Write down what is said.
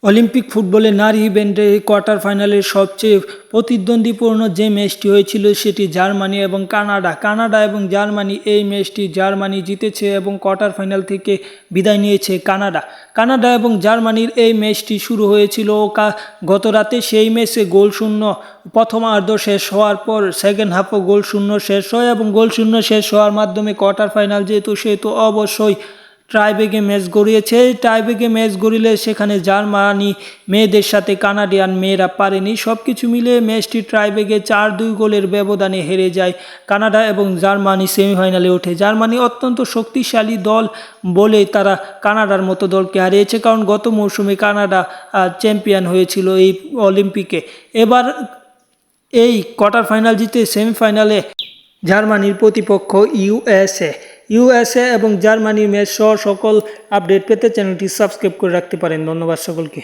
Olympic ফুটবলে নারী ইভেন্টে কোয়ার্টার ফাইনালের সবচেয়ে প্রতিদ্বন্দ্বিপূর্ণ যে ম্যাচটি হয়েছিল সেটি জার্মানি এবং কানাডা এবং জার্মানি এই ম্যাচটি জার্মানি জিতেছে এবং কোয়ার্টার ফাইনাল থেকে বিদায় নিয়েছে কানাডা এবং জার্মানির এই ম্যাচটি শুরু হয়েছিল গত রাতে। সেই ম্যাচে গোল শূন্য প্রথমার্ধ শেষ হওয়ার পর সেকেন্ড হাফও গোল শূন্য শেষ হয় এবং গোল শূন্য শেষ হওয়ার মাধ্যমে কোয়ার্টার ফাইনাল সেহেতু অবশ্যই টাইব্রেকে ম্যাচ গড়িয়েছে। টাইব্রেকে ম্যাচ গড়িলে সেখানে জার্মানি মেয়েদের সাথে কানাডিয়ান মেয়েরা পারেনি। সব কিছু মিলে ম্যাচটি টাইব্রেকে 4-2 গোলের ব্যবধানে হেরে যায় কানাডা এবং জার্মানি সেমিফাইনালে ওঠে। জার্মানি অত্যন্ত শক্তিশালী দল বলে তারা কানাডার মতো দলকে হারিয়েছে, কারণ গত মৌসুমে কানাডা চ্যাম্পিয়ন হয়েছিল এই অলিম্পিকে। এবার এই কোয়ার্টার ফাইনাল জিতে সেমিফাইনালে জার্মানির প্রতিপক্ষ ইউএসএ এবং জার্মানির ম্যাচ সহ সকল আপডেট পেতে চ্যানেলটি সাবস্ক্রাইব করে রাখতে পারেন। ধন্যবাদ সকলকে।